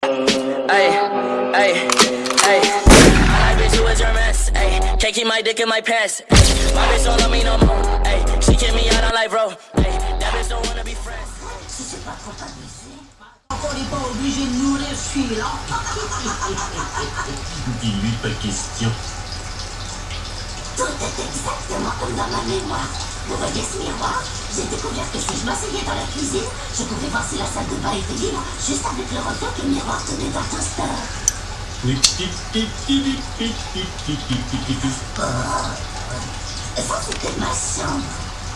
Hey, hey, hey. My bitch, who is your mess? Hey, can't keep my dick in my pants. Ay, my bitch don't love me no more. Hey, she kick me out on life, bro. Hey, that bitch don't wanna be friends. Si c'est pas trop amusé. On n'est pas obligé de nourrir celui-là. Dis-lui pas question. Tout est exactement comme dans ma mémoire. Vous voyez ce miroir? J'ai découvert que si je m'asseyais dans la cuisine, je pouvais voir si la salle de bain était libre, juste avec le reflet que le miroir tenait dans le toaster. Ça, c'était ma chambre.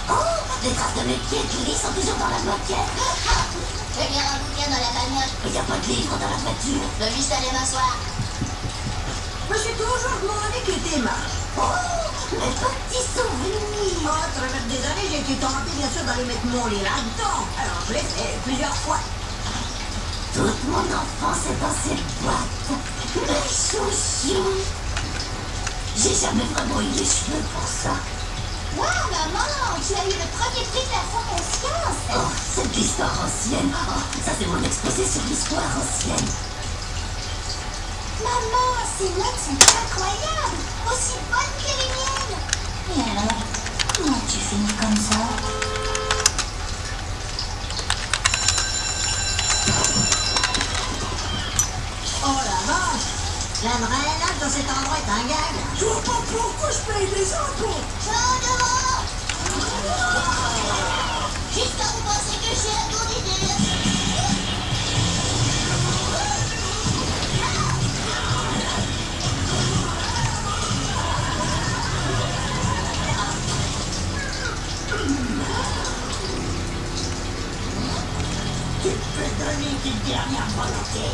Oh, les traces de mes pieds de lit sont toujours dans la moquette. Je vais lire un bouquin dans la bagnole. Il n'y a pas de livre dans la voiture. Je veux juste aller m'asseoir. Je me suis toujours demandé qui était ma. Oh, mes petits souvenirs. À travers des années, j'ai été tentée bien sûr d'aller mettre mon lit là-dedans. Alors je l'ai fait plusieurs fois. Toute mon enfance est dans cette boîte. Mes chouchous. J'ai jamais vraiment eu les cheveux pour ça. Waouh, maman, tu as eu le premier prix de la conscience. Oh, c'est de l'histoire ancienne. Oh, ça c'est mon exposé sur l'histoire ancienne. Maman, ces notes sont incroyables. Aussi bonnes que les miennes. Et alors, comment tu finis comme ça? Oh la vache! L'adrénaline dans cet endroit est un gag. Je vois pas pourquoi je paye des impôts. Chaudement. Jusqu'à vous penser que j'ai un tour d'idée. Tu peux donner une petite dernière volonté.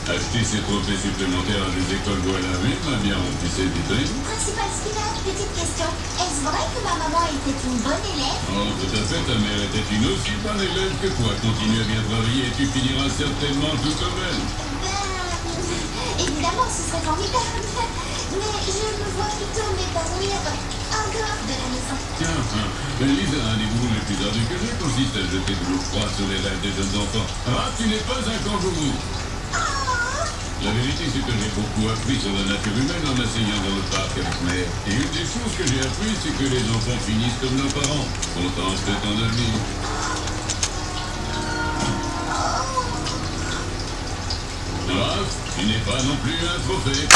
Acheter ces trophées supplémentaires à des écoles voix la ville m'a bien rempli ses vitrines. Principal Spinner, petite question. Est-ce vrai que ma maman était une bonne élève? Oh, tout à fait, ta mère était une aussi bonne élève que toi. Continue à bien travailler et tu finiras certainement tout comme elle. Évidemment, ce serait formidable. Mais je me vois plutôt m'épanouir en dehors de la maison. Tiens, Lisa, un des boulots les plus ardus que j'ai consiste à jeter de l'eau froide sur les lèvres des jeunes enfants. Ah, tu n'es pas un kangourou. La vérité, c'est que j'ai beaucoup appris sur la nature humaine en m'asseyant dans le parc avec mère. Et une des choses que j'ai appris, c'est que les enfants finissent comme leurs parents. Contents de ton avenir. Ah, tu n'es pas non plus un trophée.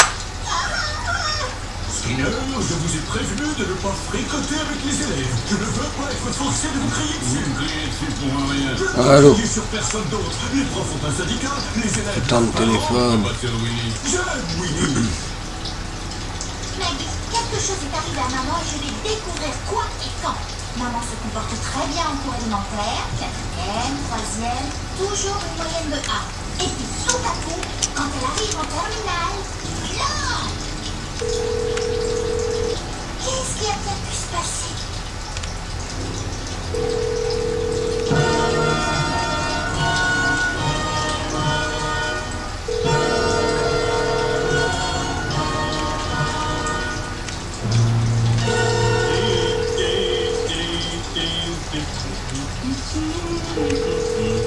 Skinner, je vous ai prévenu de ne pas fricoter avec les élèves. Je ne veux pas être forcé de vous crier Vous dessus. me criez dessus pour rien. Je ne peux Allô. crier sur personne d'autre. Les profs ont un syndicat, les élèves... Putain de téléphone. Pas sur Willy. J'aime Winnie. Maggie, quelque chose est arrivé à maman et je vais découvrir quoi et quand. Maman se comporte très bien en cours élémentaire, 4e, 3e, toujours une moyenne de A. Et puis tout à coup, quand elle arrive en terminale, là! Qu'est-ce qui a bien pu se passer?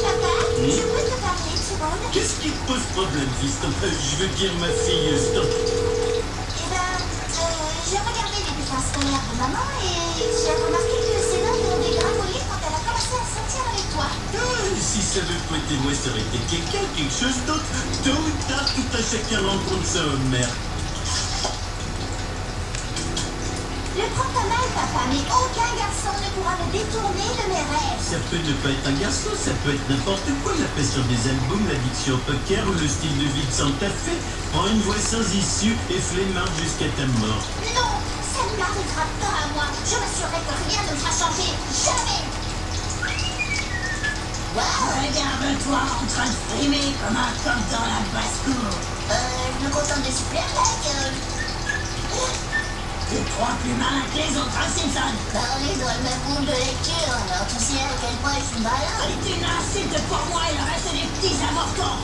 Papa, je peux te parler une seconde? Qu'est-ce qui te pose problème, fiston? Je veux dire ma fille, stop. Eh ben, j'ai regardé les bulletins scolaires de maman et j'ai remarqué que ses notes ont dégringolé quand elle a commencé à sortir avec toi. Si ça veut pas être moi, ça aurait été quelqu'un, quelque chose d'autre. Tôt ou tard, tout à chacun rencontre sa mère. Le prends pas mal, papa, mais aucun garçon ne pourra me détourner de mes rêves. Ça peut ne pas être un garçon, ça peut être n'importe quoi. La passion des albums, l'addiction au poker ou le style de vie de Santa Fe. Prends une voie sans issue et flemmarde jusqu'à ta mort. Non, ça ne m'arrivera pas à moi. Je m'assurerai que rien ne me fera changer. Jamais. Regarde-toi en train de frimer comme un coq dans la basse-cour. Je me contente de super like. T'es 3 plus malin que les autres, hein, Simpson? On est dans le même groupe de lecture, alors tu sais à quel point je suis malin. Allez, tu n'insultes pour moi et le reste des petits avortons.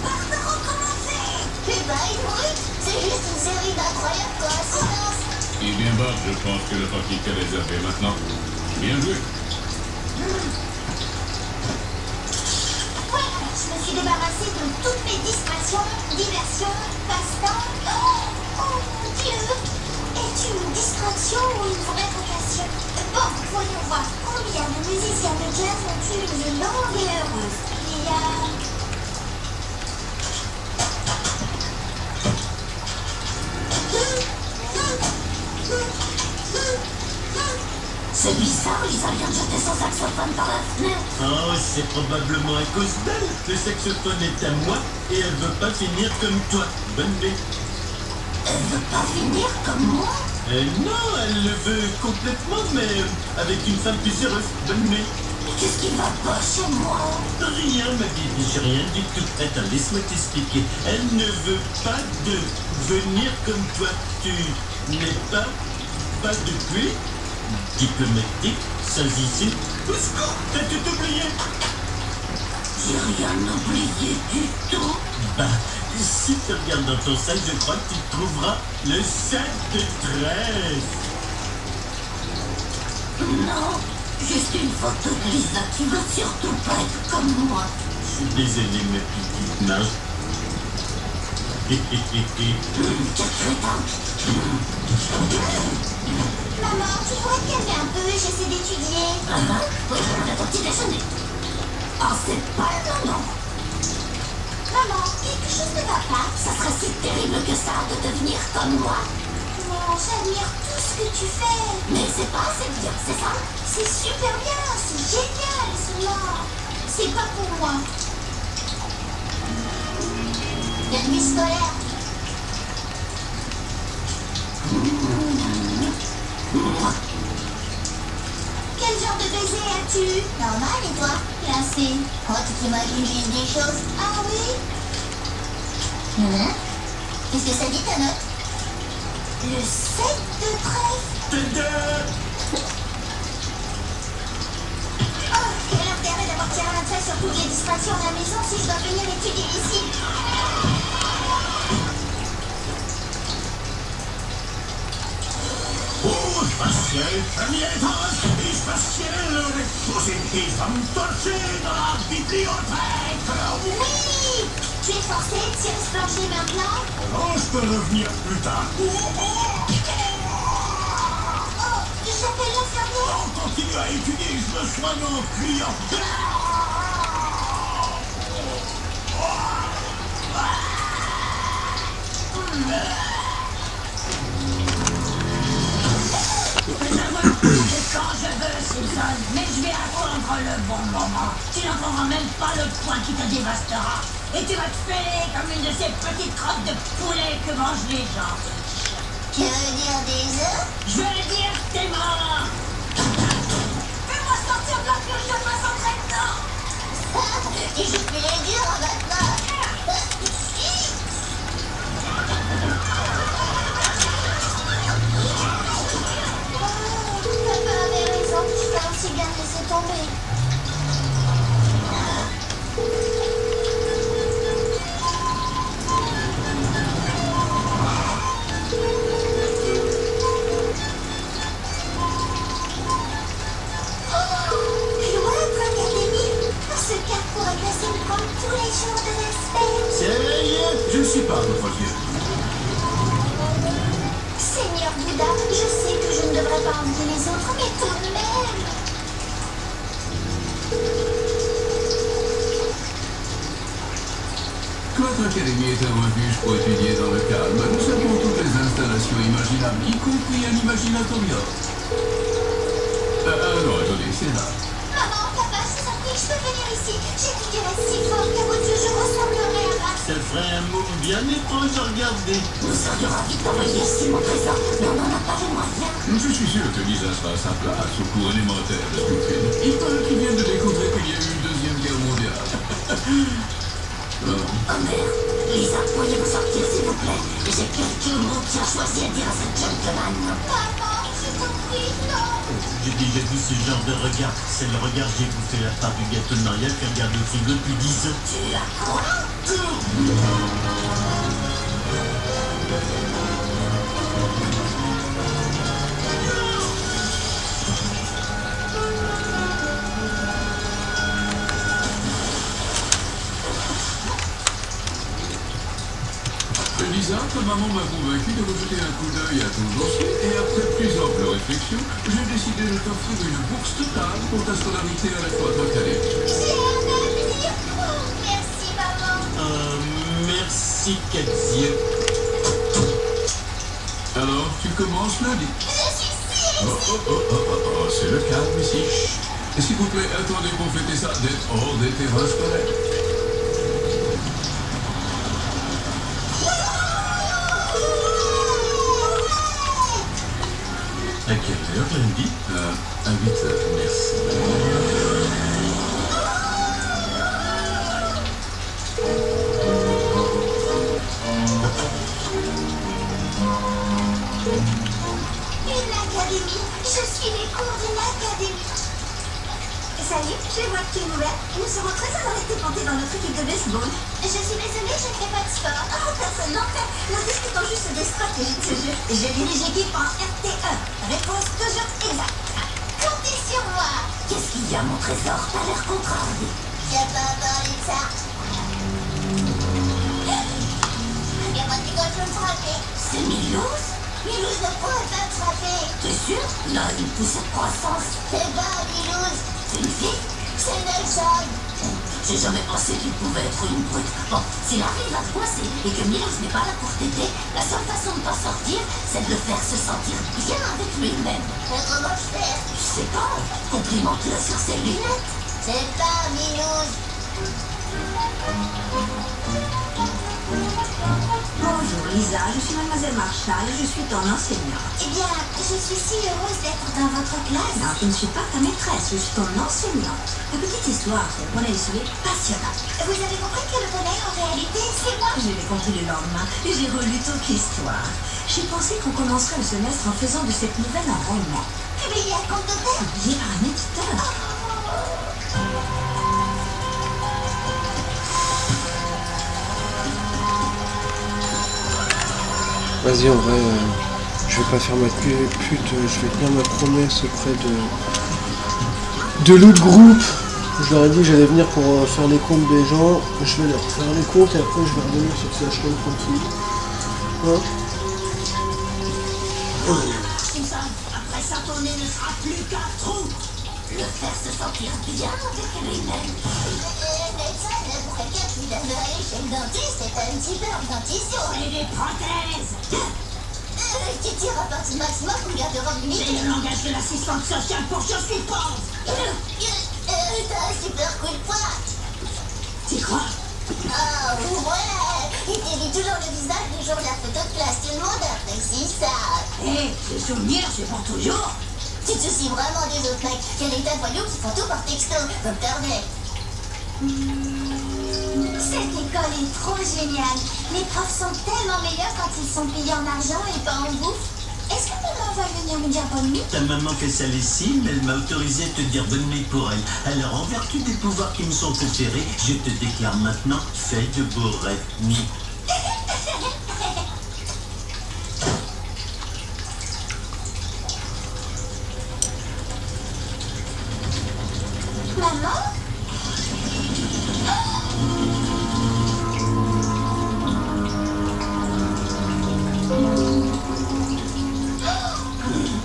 Par recommencer. Eh ben, écoute, c'est juste une série d'incroyables coïncidences. Eh bien, Bob, je pense que le parti est réservé maintenant. Bien joué. Voilà, je me suis débarrassée de toutes mes distractions, diversions, passe-temps. Oh mon Dieu! Est-ce une distraction ou une vraie vocation? Bon, voyons voir. Combien de musiciens de jazz ont eu une longue et heureuse? Il y a... C'est bizarre, Lisa vient de jeter son saxophone par la fenêtre. Oh, c'est probablement à cause d'elle. Le saxophone est à moi et elle veut pas finir comme toi. Bonne nuit. Elle veut pas finir comme moi. Non, elle le veut complètement, mais avec une femme plus heureuse. Bonne nuit. Mais qu'est-ce qui va pas chez moi? Rien, ma bibi, j'ai rien du tout. Attends, laisse-moi t'expliquer. Elle ne veut pas de venir comme toi. Tu n'es pas depuis diplomatique, sans issue. Au secours, t'as tout oublié. J'ai rien oublié du tout. Bah, si tu regardes dans ton sac, je crois que tu trouveras le sac de 13. Non, juste une photo de Lisa qui veut surtout pas être comme moi. Je suis désolé, ma petite Marge. Quel crétin. Maman, tu pourrais te calmer un peu, j'essaie d'étudier. Oui, on a ton petit déjeuner. Oh, c'est pas le moment. Maman, quelque chose ne va pas. Ça serait si terrible que ça de devenir comme moi. Non, j'admire tout ce que tu fais. Mais c'est pas assez bien, c'est ça? C'est super bien, c'est génial, cela. C'est pas pour moi. La nuit scolaire. Quel genre de baiser as-tu? Normal, et toi? Classé. Oh, tu t'imagines juste des choses? Ah oui? Qu'est-ce que ça dit ta note? Le 7 de trèfle. Oh, quel intérêt d'avoir tiré un trait sur toutes les distractions à la maison si je dois venir étudier ici? Spatial Vermieter, die spezielle Virtuosität vom Dolce dans la bibliothèque. Oui! Tu es forcé de tirer ce plancher maintenant? Non, je peux revenir plus tard. Oh, j'appelle l'infirmière? On continue à étudier, je me soigne en criant. Quand je veux, Simpson, mais je vais attendre le bon moment. Tu n'entendras même pas le poing qui te dévastera. Et tu vas te fêler comme une de ces petites crottes de poulet que mangent les gens. Tu veux dire des œufs? Je veux dire que t'es mort. Fais-moi sortir de là que je fasse entraînement. Et je fais les durs maintenant. Papa avait raison, je peux aussi bien me laisser tomber. Cloître Académie, ce carrefour est classé comme tous les jours de la semaine. Ça y est, je ne suis pas votre vieux. Seigneur Bouddha, je sais que je ne devrais pas envier les autres, mais tout de même. Cloître Academy est un refuge pour étudier dans le calme. Nous avons toutes les installations imaginables, y compris un imaginatorium. Non, attendez, c'est là. Maman, papa, je vous en prie, je peux venir ici. J'étudierai si fort qu'à vos yeux, je ressemblerai à Max. Ça ferait un mot bien étrange à regarder. Nous serions ravis de t'envoyer ici, mon trésor, mais on n'en a pas les moyens. Je suis sûr que Lisa sera à sa place au cours élémentaire de Springfield. Il paraît qu'ils viennent de découvrir qu'il y a eu une deuxième guerre mondiale. Oh merde. Lisa, pourriez-vous sortir, s'il vous plaît? J'ai quelques mots bien choisis à dire à cette gentleman. Maman, je t'en prie, non. J'ai déjà vu ce genre de regard. C'est le regard j'ai bouffé la part du gâteau de mariage qui regarde le frigo depuis 10 ans. Tu as quoi? Lisa, ta maman m'a convaincu de rejeter un coup d'œil à ton dossier et après plus ample réflexion, j'ai décidé de t'offrir une bourse totale pour ta scolarité à la quadrate académique. J'ai un avenir. Oh, merci, maman. Merci, Katia. Alors, tu commences lundi. Je suis si C'est le calme ici. S'il vous plaît, attendez pour fêter ça d'être hors des terrains scolaires. À quelle heure lundi? À 8h. Merci. Une académie. Je suis les cours d'une académie. Salut, je vois que tu es nouvelle. Nous serons très honorés de te planter dans notre équipe de baseball. Je suis désolée, je ne fais pas de sport. Oh, personne n'en fait. Nous discutons juste des stratégies de ce jeu. Je dirige l'équipe en RT1. Réponse toujours exacte. Comptez sur moi. Qu'est-ce qu'il y a, mon trésor? T'as l'air contrarié. Viens pas parler de ça. Viens pas dire que je vais me frapper. C'est Milouz? Milouz ne pourrait pas me frapper. T'es sûr? Il a une poussée de croissance. C'est pas Milouz. C'est une fille? C'est Nelson. J'ai jamais pensé qu'il pouvait être une brute. Bon, s'il arrive à te coincer et que Milouz n'est pas là pour t'aider, la seule façon de t'en sortir, c'est de le faire se sentir bien avec lui-même. Mais comment je fais? Je sais pas, complimente-le sur ses lunettes. C'est pas Milouz. Bonjour Lisa, je suis mademoiselle Marshall, je suis ton enseignante. Eh bien, je suis si heureuse d'être dans votre classe. Non, je ne suis pas ta maîtresse, je suis ton enseignante. La petite histoire, c'est le poney est passionnant. Vous avez compris que le poney, en réalité, c'est moi. Je l'ai compris le lendemain et j'ai relu toute l'histoire. J'ai pensé qu'on commencerait le semestre en faisant de cette nouvelle un roman. Publié à compte d'auteur. Publié par un éditeur. Vas-y, en vrai, je vais pas faire ma pute, je vais tenir ma promesse auprès de l'autre groupe. Je leur ai dit que j'allais venir pour faire les comptes des gens. Je vais leur faire les comptes et après je vais revenir sur ces chaîne tranquille. Hein? Après ça, ton nez ne sera plus qu'un trou. Le faire se sentir bien avec lui-même. Nelson, pour quelqu'un qui vient de aller chez le dentiste, c'est un petit peu en dentition. Et des prothèses. Qui tire à partir maximum pour garde-robe C'est limité. le langage de l'assistante sociale pour je suis pauvre. T'as un super coup de poing. Tu crois? Oh, ouais. Il t'évite toujours le visage du jour de la photo de classe. Tout le monde apprécie ça. Hé, les souvenirs, c'est pour toujours. Tu te soucies vraiment des autres mecs. Quel est un voyou qui font tout par texto, comme Cornet. Cette école est trop géniale. Les profs sont tellement meilleurs quand ils sont payés en argent et pas en bouffe. Est-ce que maman va venir me dire bonne nuit? Ta maman fait sa lessive, mais elle m'a autorisé à te dire bonne nuit pour elle. Alors, en vertu des pouvoirs qui me sont conférés, je te déclare maintenant, fais de beaux rêves. Nuit. Maman?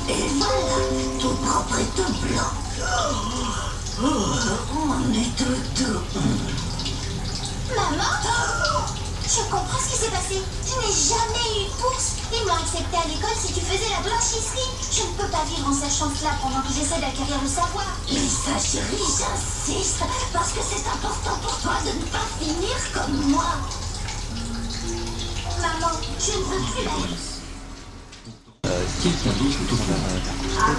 Et voilà, tout propre et tout blanc. On est tout doux. Maman? Je comprends ce qui s'est passé. Je n'ai jamais eu de bourse. Ils m'ont accepté à l'école si tu faisais la blanchisserie. Je ne peux pas vivre en sachant cela pendant que j'essaie d'acquérir le savoir. Lisa chérie, j'insiste, parce que c'est important pour toi de ne pas finir comme moi. Maman, je ne veux plus la vie. Quelqu'un d'autre autour de la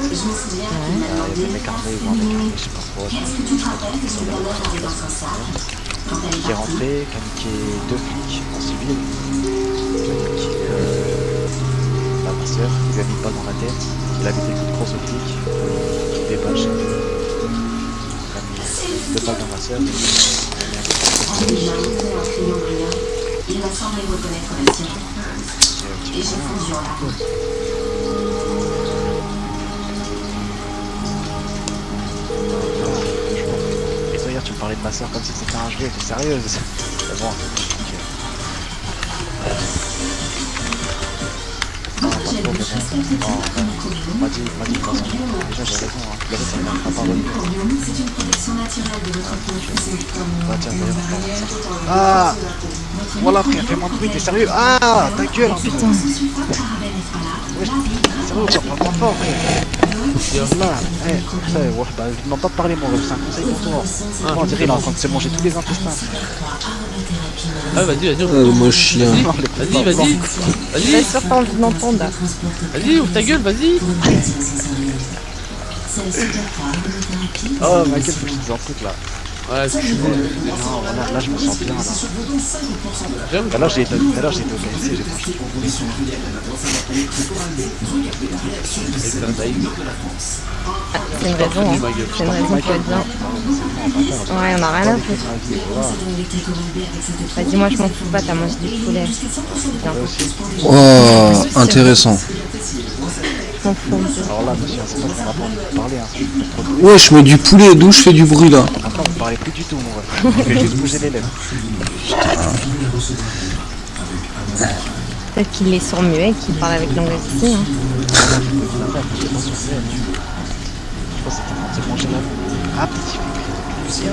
Je me souviens qu'il m'a demandé, les mecs arrivent, ils vont avec, je sais pas quoi. est-ce que tu te rappelles que son grand-mère avait dans son sac qui est rentré, qui a niqué 2 flics en civil, qui a niqué ma soeur, il lui a mis une balle dans la tête, il a mis des coups de crosse au flic, des balles chez lui. Il a mis 2 balles dans ma soeur. Déjà entré en crayon brillant, il m'a semblé reconnaître la sienne. Et j'ai fondu en larmes. Et toi hier tu me parlais de ma soeur comme si c'était un jouet, t'es sérieuse? Mais bon, m'a dit de toute façon, déjà j'ai raison, hein. Le reste ça ne m'arrivera pas revenir. C'est une protection naturelle de votre peau. Bah tiens d'ailleurs, ah voilà frère, fais-moi de bruit, t'es sérieux? Ah ta gueule, hein, putain. Ouais, sérieux, parle-moi fort frère. Là, putain, ouais, bah je demande pas de parler mon ref, c'est un conseil pour toi. Moi on dirait il est en train de se manger tous les intestins. Ah vas-y, moi chien. Vas-y. Bien sûr, t'as envie d'entendre là. Vas-y, ouvre ta gueule, vas-y. Oh ma gueule, faut que je dise un truc là. Ouais, Non, voilà, là je me sens bien là. Bah, là j'ai été au KFC, j'ai franchement. C'est une raison, hein. C'est une raison pour être bien. Ouais, on a rien à foutre. Vas-y, moi je m'en fous pas, t'as mangé du poulet. C'est bien. Oh, intéressant. Je m'en fous un peu. Alors là monsieur, c'est pas qu'on va pas parler, hein. Ouais, je mets du poulet, d'où je fais du bruit là. Après vous parlez plus du tout mon ref. Je fais juste bouger les lèvres. Peut-être qu'il est sourd muet, qu'il parle avec l'anglais ici. Hein. Je pense que c'était en train de se manger là. Ah petit monsieur.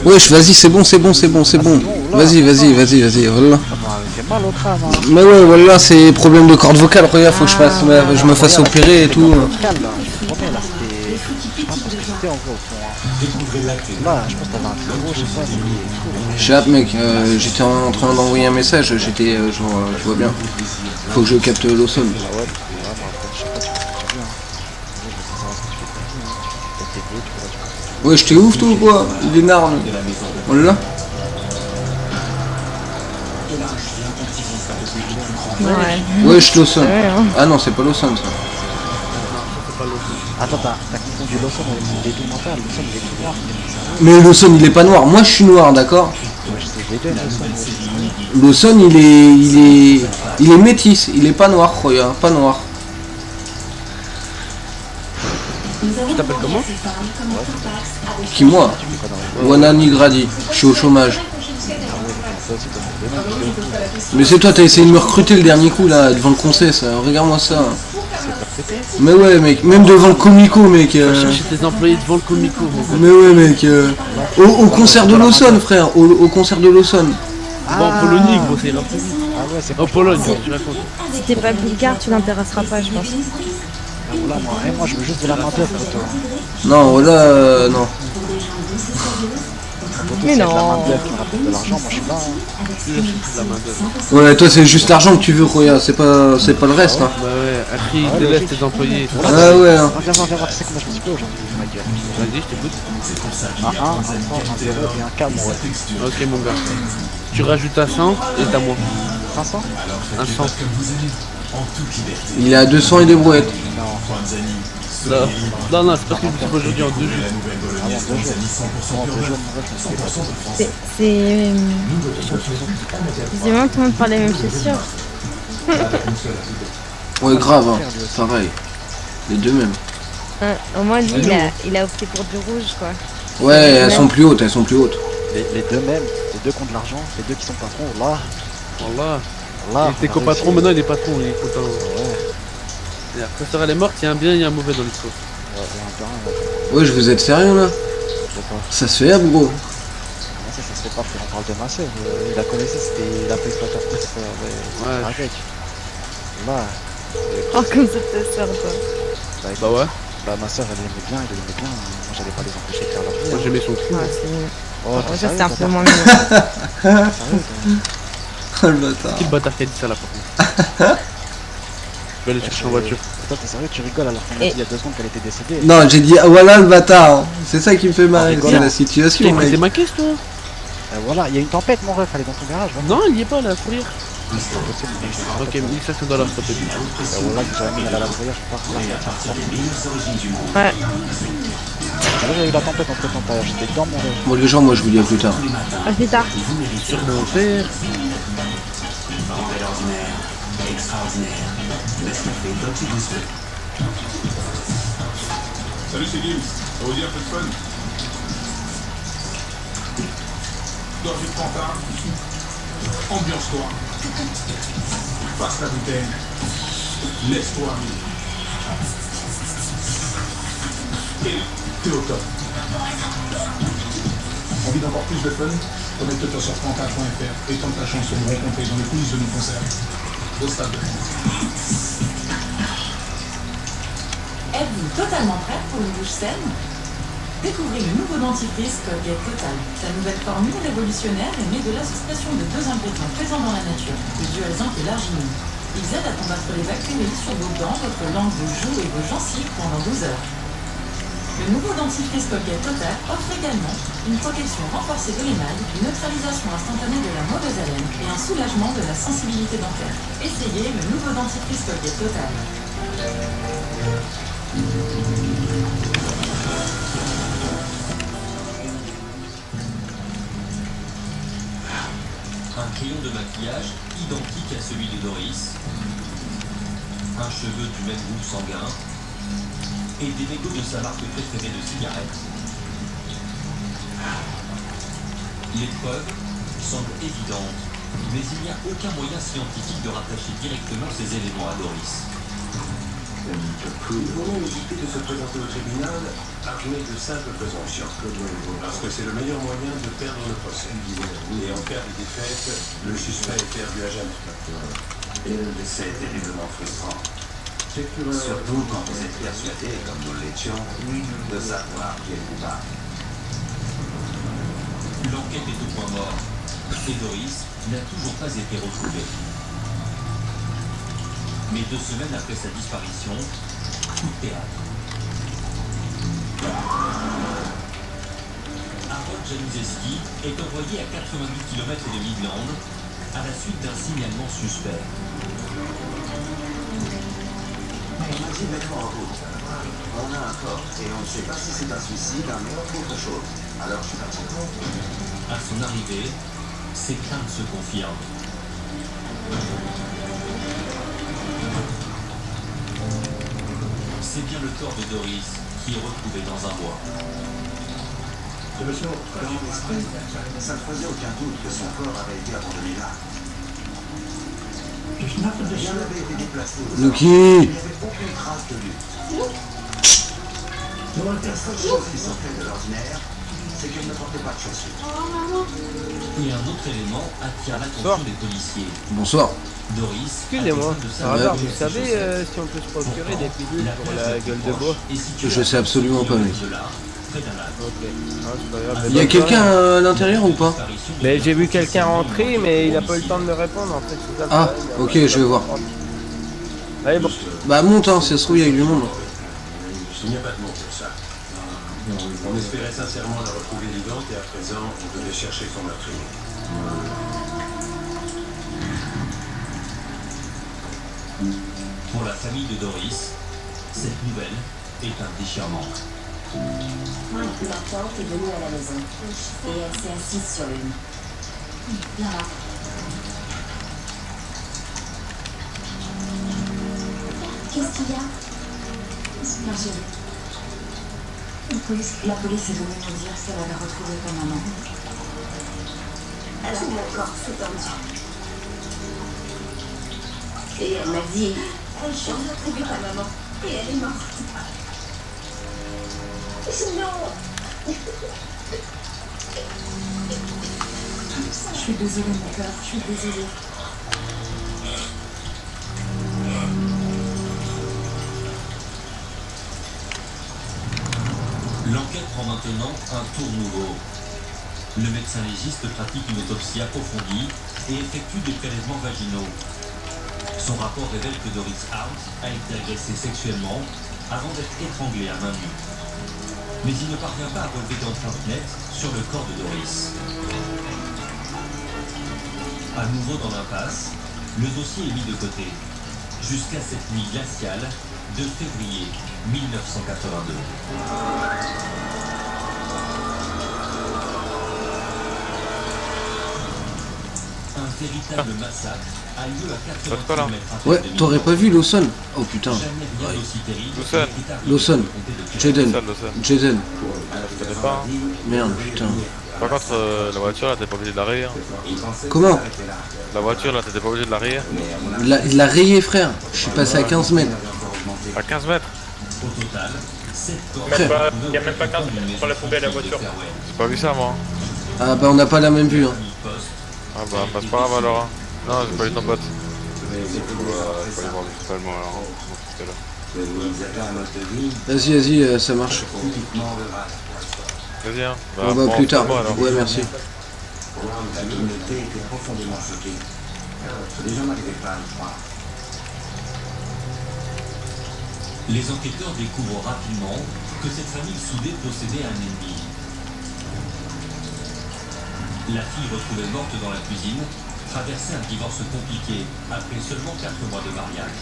Wesh, vas-y, c'est bon. Vas-y, voilà. C'est mal au crâne, hein. Mais ouais, voilà, c'est problème de corde vocale, regarde, faut que je me fasse opérer et tout. Là, je te promets, là, c'était... Je sais pas ce que c'était en gros, au fond, hein. Là, je pense que t'avais un bureau, je sais pas, c'est... Chap, mec, j'étais en train d'envoyer un message, j'étais genre, tu vois bien. Faut que je capte l'Awesome. Ah ouais, moi après, je sais pas, tu fais bien. Je veux savoir ce que tu fais de ta vie, hein. Tu peux peut-être t'aider, tu peux... Ouais, je t'ai ouf, toi, ou quoi? Il est énorme. Voilà. Ouais. Wesh, l'Awesome. Ouais, hein. Ah non, c'est pas l'Awesome, ça. Attends, t'as confondu l'Awesome avec son dédoux mental, l'Awesome il est tout noir, Mais l'Awesome, il est pas noir. Moi, je suis noir, d'accord? ouais, je sais, je l'ai dit, l'Awesome, L'Awesome, il est métis. Il est pas noir, regarde, pas noir. Tu t'appelles comment? Qui, moi? Wanani Gradi. Je suis au chômage. Mais c'est toi, t'as essayé de me recruter le dernier coup là, devant le conseil, ça. Regarde-moi ça. Mais ouais, mec, même devant le comico, mec. Chercher tes employés devant le comico. Mais ouais, mec. Au concert de Lawson, frère. Au concert de Lawson. Bon, en Pologne, gros, c'est là. Ah ouais, c'est En Pologne, tu racontes. Si t'es pas bulgare, tu l'intéresseras pas, je pense. là, moi je veux juste de la main d'œuvre, toi. Non, voilà, non. Mais C'est de la main non. d'œuvre qui me rapporte de l'argent, moi je suis là, hein. Je cherche la main d'œuvre. Ouais, toi, c'est juste l'argent que tu veux, Roya. C'est pas le reste, hein. Bah ouais, après, ils te laissent tes employés. Ah ouais, hein. Viens, tu sais comment je me suis fait aujourd'hui, ma gueule. Vas-y, je t'écoute. Un 1, un 3, un 0 et un K, mon ref. Ok, mon gars. Tu rajoutes un 100 et t'as moins. 500 Un 100. Il est à 200 et des brouettes. Non, c'est parce que je me suis pas aujourd'hui en 2 jours. C'est. Visiblement, tout le monde parle les mêmes chaussures. Ouais, grave, hein. Pareil. Les deux mêmes. Au moins, lui, il a opté pour du rouge, quoi. Ouais, elles sont plus hautes, Les deux mêmes, les deux qui ont de l'argent, les deux qui sont patrons, là. Voilà. Là. Il était co-patron, maintenant il est patron, il est content. Ouais. Et après, sœur, elle est morte, il y a un bien et un mauvais dans l'histoire. Ouais, un terrain, ouais. Ouais, je vous êtes sérieux là? Je sais pas. Ça se fait, gros. Comment ça se fait pas, frère, on parle de ma soeur. Il la connaissait, c'était la exploitation, Ouais. avec. Là. Oh, comme ça ta sœur, toi. Bah ouais. Bah ma soeur, elle aimait bien, il aimait bien. Moi, j'allais pas les empêcher de faire leur vie. Moi j'aimais son cul. Ouais, c'est mignon. Oh, Ouais, t'es ça, sérieux, c'est un toi, peu toi moins mignon. Sérieux, toi Oh le bâtard. Qui le bâtard qui a dit ça là par contre? Je vais aller chercher en voiture. Attends, t'es sérieux, tu rigoles alors qu'on a dit il y a 2 secondes qu'elle était décédée. Non, j'ai dit, ah, voilà le bâtard. C'est ça qui me fait marrer, rigole. c'est la situation, T'as mec. écouté ma caisse, toi? Voilà, il y a une tempête, mon ref, elle est dans ton garage. Va. Non, il y est pas, là, à fourrir. C'est pas possible, mais je Ok, 1500 $, s'il te plaît. voilà, que j'avais mis à la fourrière, je pars. Et à partir des meilleures origines du monde. Ouais. Là, j'ai eu la tempête entre temps, j'étais dans mon ref. Bon, les gens, moi, je vous dis à plus tard. À plus tard. Sur mon père. Bordel ordinaire, extraordinaire. Nescafé Dolce Gusto. Salut, c'est Gims. Ça vous dit un peu de fun? Gorgée de Fanta. Ambiance-toi. Passe la bouteille. Laisse-toi aller. Et t'es au top. Envie d'encore plus de fun? Connecte-toi sur fanta.fr et tente ta chance de nous rencontrer dans les coulisses de nos concerts. Au Stade de France. Êtes-vous totalement prête pour une bouche saine? Découvrez le nouveau dentifrice Colgate Total. Sa nouvelle formule révolutionnaire est née de l'association de 2 ingrédients présents dans la nature, le dualzan et l'arginine. Ils aident à combattre les bactéries sur vos dents, votre langue, vos joues et vos gencives pendant 12 heures. Le nouveau dentifrice Colgate Total offre également une protection renforcée de l'émail, une neutralisation instantanée de la mauvaise haleine et un soulagement de la sensibilité dentaire. Essayez le nouveau dentifrice Colgate Total. Un crayon de maquillage identique à celui de Doris. Un cheveu du même groupe sanguin. Et des mégots de sa marque préférée de cigarettes. Les preuves semblent évidentes, mais il n'y a aucun moyen scientifique de rattacher directement ces éléments à Doris. Nous avons hésité de se présenter au tribunal armé de simples présomptions. Parce que c'est le meilleur moyen de perdre le procès. Et en cas de défaite, le suspect est perdu à jamais. Et le décès est terriblement frustrant. Surtout quand vous êtes persuadé, comme nous l'étions, de savoir qui est coupable. L'enquête est au point mort, et Doris n'a toujours pas été retrouvée. Mais 2 semaines après sa disparition, coup de théâtre. Harold Januszewski est envoyé à 88 km de Midland à la suite d'un signalement suspect. On a dit mettre en route. On a un corps et on ne sait pas si c'est un suicide, un meurtre ou autre chose. Alors je suis parti. À son arrivée, ses craintes se confirment. C'est bien le corps de Doris qui est retrouvé dans un bois. Monsieur, dans mon esprit, ça ne faisait aucun doute que son corps avait été abandonné là. Il avait été déplacé aux Lucky. Il n'y avait aucune trace de lui. La seule chose qui sortait de l'ordinaire, c'est qu'elle ne portait pas de chaussures. Et un autre élément attire l'attention des policiers. Bonsoir. Doris. Excusez-moi, par Ouais. hasard, vous savez si on peut se procurer des pilules pour la gueule de bois? Je sais absolument pas, mec. Près d'un lac. Ok, ah, c'est pas grave. Il y a quelqu'un à l'intérieur ou pas? Mais j'ai vu quelqu'un rentrer, mais il a pas eu le temps de me répondre en fait. C'est ça le Ah, problème. ok, je vais voir. Allez, bon. Bah monte, hein, si ça se trouve, il y a du monde. Il n'y a pas de nom pour ça. On espérait sincèrement la retrouver vivante et à présent, on devait chercher son meurtrier. Pour la famille de Doris, cette nouvelle est un déchirement. La tante est venue à la maison et elle s'est assise sur le lit. Viens là. Qu'est-ce qu'il y a? Ma chérie, la police est venue nous dire qu'elle avait retrouvé ta maman. Alors mon corps s'est tendu. Et elle m'a dit, j'ai retrouvé ta maman et elle est morte. Non. Je suis désolée mon cœur, je suis désolée. L'enquête prend maintenant un tour nouveau. Le médecin légiste pratique une autopsie approfondie et effectue des prélèvements vaginaux. Son rapport révèle que Doris Hart a été agressée sexuellement avant d'être étranglée à main nue. Mais il ne parvient pas à relever d'empreintes nettes sur le corps de Doris. À nouveau dans l'impasse, le dossier est mis de côté, jusqu'à cette nuit glaciale de février 1982. Un véritable massacre a lieu à 80 km. Ouais, t'aurais pas vu Lawson? Oh putain. Lawson. Jaden. Jaden. Je connais pas. Merde, putain. Par contre, la voiture là, t'es pas obligé de la rayer. Comment? La voiture là, t'étais pas obligé de la rayer. Il l'a rayé, frère. Je suis passé à 15 mètres. À 15 mètres? Au total, Il n'y a même pas 15 mètres pour la poubelle, la voiture. J'ai pas vu ça moi. Ah bah on n'a pas la même vue. Hein. Ah bah c'est pas grave alors. Non, j'ai pas eu ton pote. Faut aller voir totalement alors. Vas-y, ça marche. Vas-y hein. On va plus tard. Ouais, merci. La communauté était profondément choquée. Les gens n'arrivaient pas à le croire. les enquêteurs découvrent rapidement que cette famille soudée possédait un ennemi. La fille retrouvée morte dans la cuisine traversait un divorce compliqué après seulement 4 mois de mariage.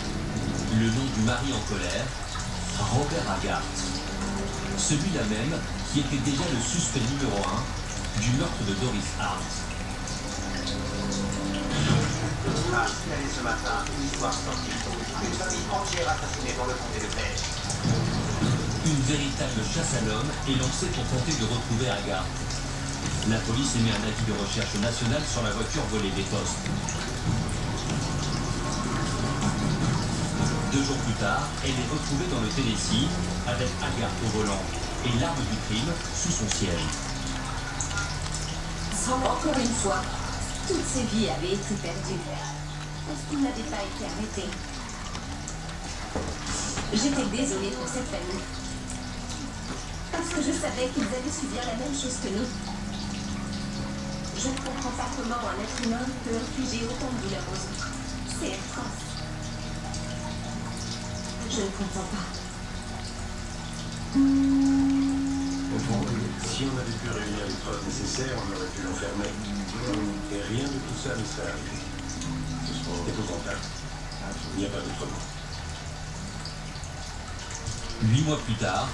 Le nom du mari en colère, Robert Haggart. Celui-là même qui était déjà le suspect numéro 1 du meurtre de Doris Hart. Ce matin, une histoire sortie. Une famille entière assassinée dans le comté de Pêche. Une véritable chasse à l'homme est lancée pour tenter de retrouver Haggart. La police émet un avis de recherche nationale sur la voiture volée des postes. 2 jours plus tard, elle est retrouvée dans le Tennessee avec Haggart au volant et l'arme du crime sous son siège. Encore une fois, toutes ces vies avaient été perdues. Parce qu'ils n'avaient pas été arrêtés. J'étais désolée pour cette famille. Parce que je savais qu'ils allaient subir la même chose que nous. Je ne comprends pas comment un être humain peut infliger autant de douleur aux autres. C'est atroce. Je ne comprends pas. Au fond, si on avait pu réunir les preuves nécessaires, on aurait pu l'enfermer. Et rien de tout ça ne serait arrivé. C'est épouvantable. Il n'y a pas d'autre mot. 8 mois plus tard,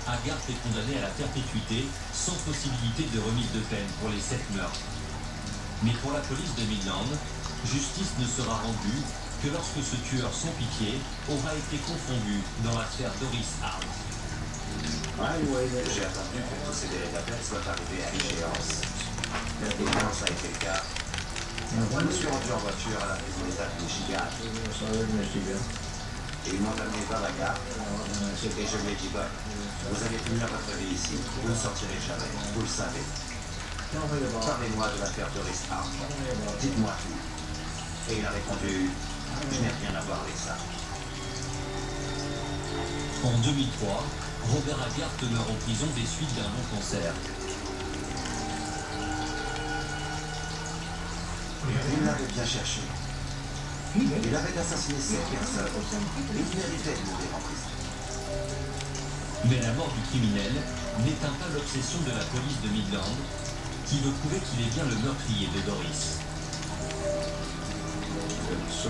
Haggart est condamné à la perpétuité sans possibilité de remise de peine pour les 7 meurtres. Mais pour la police de Midland, justice ne sera rendue que lorsque ce tueur sans pitié aura été confondu dans l'affaire Doris Hart. J'ai attendu que tous ces délais d'appel soient arrivés à l'échéance. La défense a été le cas. Je me suis rendu en voiture à la maison d'État de Michigan. Et ils m'ont amené vers la gare. Je lui ai dit, vous avez tenu à votre vie ici. Vous ne sortirez jamais. Vous le savez. Parlez-moi de l'affaire Doris Hart. Dites-moi tout. Et il a répondu, je n'ai rien à voir avec ça. En 2003, Robert Haggart meurt en prison des suites d'un long cancer. Il l'avait bien cherché. Il avait assassiné 7 personnes. Il méritait de mourir en prison. Mais la mort du criminel n'éteint pas l'obsession de la police de Midland, qui veut prouver qu'il est bien le meurtrier de Doris. Ce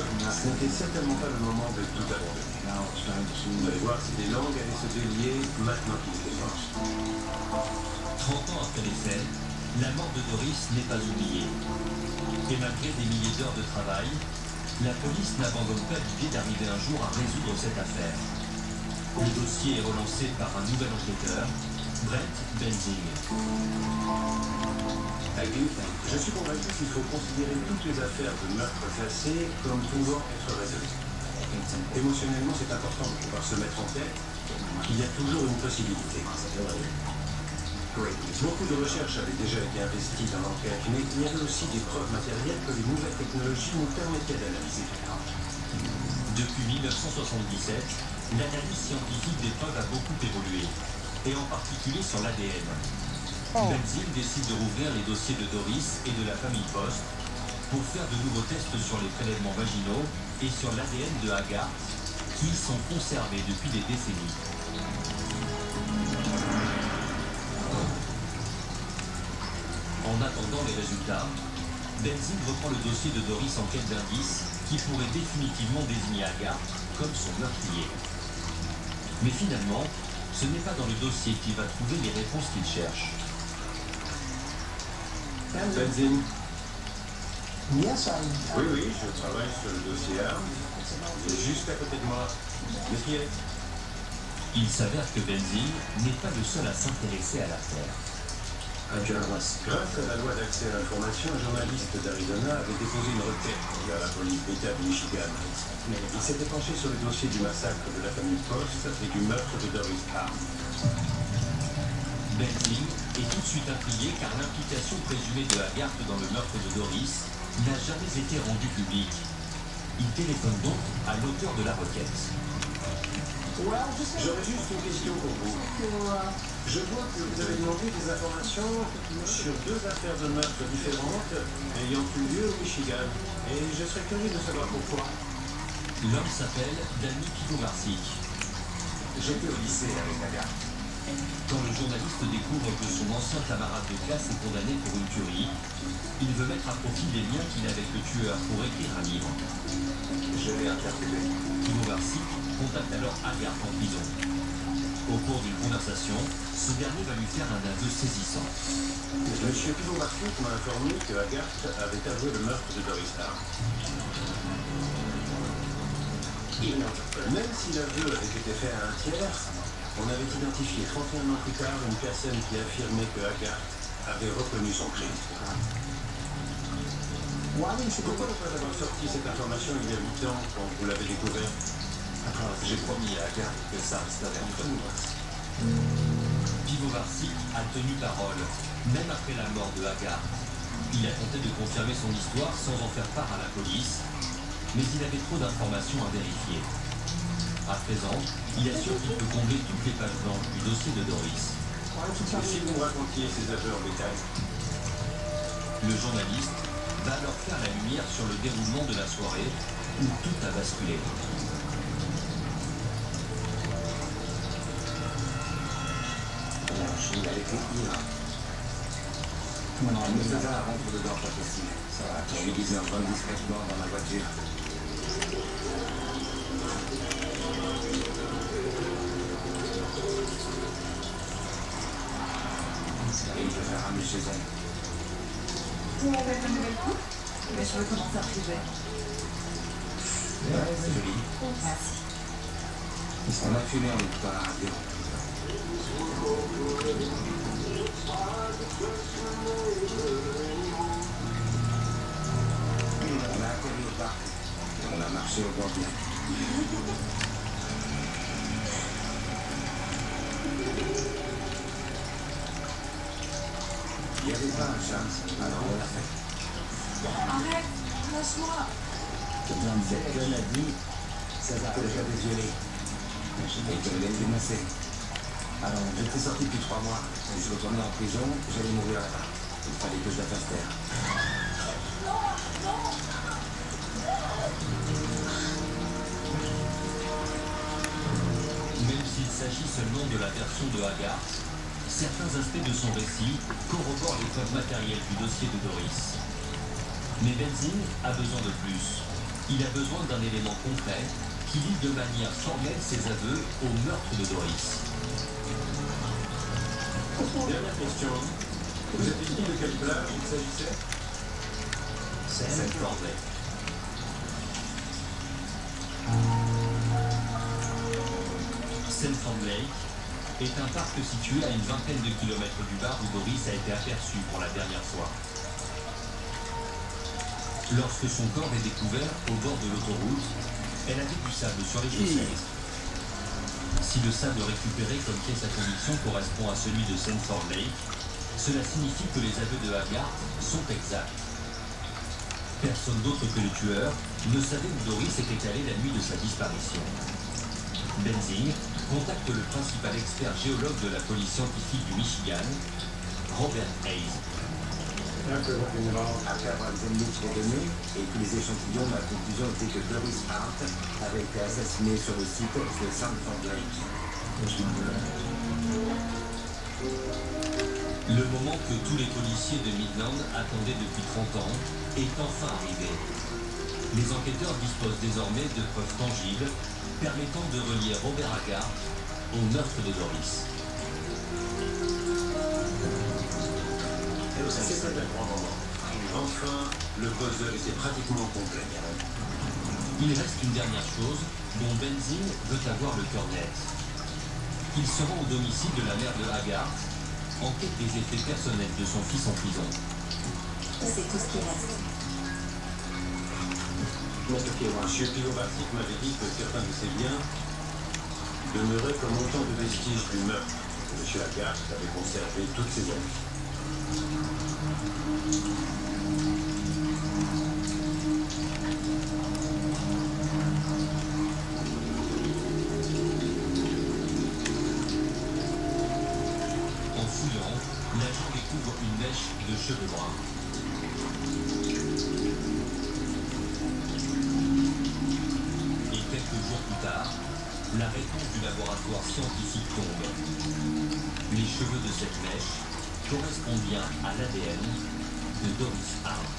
n'était certainement pas le moment de tout abandonner. Vous allez voir si les langues allaient se délier maintenant qu'il était mort. 30 ans après les faits, la mort de Doris n'est pas oubliée. Et malgré des milliers d'heures de travail, la police n'abandonne pas l'idée d'arriver un jour à résoudre cette affaire. Le dossier est relancé par un nouvel enquêteur, Brett Benzing. Je suis convaincu qu'il faut considérer toutes les affaires de meurtre classées comme pouvant être résolues. Émotionnellement, c'est important de pouvoir se mettre en tête qu'il y a toujours une possibilité. Beaucoup de recherches avaient déjà été investies dans l'enquête, mais il y avait aussi des preuves matérielles que les nouvelles technologies nous permettaient d'analyser. Depuis 1977, l'analyse scientifique des preuves a beaucoup évolué, et en particulier sur l'ADN. Benzing décide de rouvrir les dossiers de Doris et de la famille Post pour faire de nouveaux tests sur les prélèvements vaginaux et sur l'ADN de Haggard, qui y sont conservés depuis des décennies. En attendant les résultats, Benzing reprend le dossier de Doris en quête d'indices qui pourrait définitivement désigner Haggard comme son meurtrier. Mais finalement, ce n'est pas dans le dossier qu'il va trouver les réponses qu'il cherche. Benzing. Oui, je travaille sur le dossier armes. C'est juste à côté de moi. Les pieds. Il s'avère que Benzing n'est pas le seul à s'intéresser à l'affaire. Grâce à la loi d'accès à l'information, un journaliste d'Arizona avait déposé une requête à la police d'État de Michigan. Mais il s'était penché sur le dossier du massacre de la famille Post et du meurtre de Doris Harm. Benzing est tout de suite intrigué car l'implication présumée de Haggard dans le meurtre de Doris n'a jamais été rendue publique. Il téléphone donc à l'auteur de la requête. J'aurais juste une question pour vous. Je vois que vous avez demandé des informations sur 2 affaires de meurtre différentes ayant eu lieu au Michigan. Et je serais curieux de savoir pourquoi. L'homme s'appelle Danny Pivovarczyk. J'étais au lycée avec Haggard. Quand le journaliste découvre que son ancien camarade de classe est condamné pour une tuerie, il veut mettre à profit les liens qu'il a avec le tueur pour écrire un livre. Je l'ai interpellé. Pivovarczyk contacte alors Haggard en prison. Au cours d'une conversation, ce dernier va lui faire un aveu saisissant. Monsieur Pivovarczyk m'a informé que Haggard avait avoué le meurtre de Doris Harm. Même si l'aveu avait été fait à un tiers, on avait identifié 31 ans plus tard une personne qui affirmait que Haggard avait reconnu son crime. Pourquoi ne pas avoir sorti cette information il y a 8 ans quand vous l'avez découvert? J'ai promis à Haggard que ça resterait entre nous. Pivovarczyk a tenu parole, même après la mort de Haggard. Il a tenté de confirmer son histoire sans en faire part à la police, mais il avait trop d'informations à vérifier. À présent, il assure qu'il peut combler toutes les pages blanches du dossier de Doris. Et si vous me racontiez ces aveux en détail? Le journaliste va alors faire la lumière sur le déroulement de la soirée où tout a basculé. Il a été ivre. Il me faisait un rentre dedans, pas possible. Ça va, je lui disais en grande discrètement dans ma voiture. Et il veut faire ramener chez elle. Vous avez fait une nouvelle coupe? Mais je veux commencer à priver. Ouais, c'est joli. Merci. On a fumé en écoutant la radio. On a atterri au parc et on a marché au bord de la Il n'y avait pas un chat, alors on l'a fait. Arrête, lâche-moi. Cette conne a dit, ça va déjà désolé. Et que l'ai dénoncé. Alors, j'étais sorti depuis 3 mois. Et je retournais en prison, j'allais mourir là-bas. Il fallait que je la fasse taire. Même s'il s'agit seulement de la version de Haggard, certains aspects de son récit corroborent les preuves matérielles du dossier de Doris. Mais Benzing a besoin de plus. Il a besoin d'un élément concret qui lie de manière formelle ses aveux au meurtre de Doris. Dernière question. Vous avez dit de quelle plage il s'agissait? Sanford Lake. Sanford Lake est un parc situé à une vingtaine de kilomètres du bar où Doris a été aperçue pour la dernière fois. Lorsque son corps est découvert au bord de l'autoroute, elle avait du sable sur les chaussettes. Si le sable récupéré comme pièce à conviction correspond à celui de Sanford Lake, cela signifie que les aveux de Haggard sont exacts. Personne d'autre que le tueur ne savait où Doris était allée la nuit de sa disparition. Benzing contacte le principal expert géologue de la police scientifique du Michigan, Robert Hayes. Après avoir examiné toutes les données et tous les échantillons, ma conclusion était que Doris Hart avait été assassinée sur le site de Sandford Lake. Le moment que tous les policiers de Midland attendaient depuis 30 ans est enfin arrivé. Les enquêteurs disposent désormais de preuves tangibles permettant de relier Robert Haggard au meurtre de Doris. C'était un grand moment. Enfin, le puzzle était pratiquement complet. Il reste une dernière chose dont Benzin veut avoir le cœur net. Il se rend au domicile de la mère de Haggard, en quête des effets personnels de son fils en prison. C'est tout ce qui reste. Monsieur Pilovatic m'avait dit que certains de ses biens demeuraient comme autant de vestiges du meurtre. Monsieur Haggard avait conservé toutes ses années. En fouillant, l'agent découvre une mèche de cheveux bruns. Et quelques jours plus tard, la réponse du laboratoire scientifique tombe. Les cheveux de cette mèche correspondent bien à l'ADN de Doris Hart.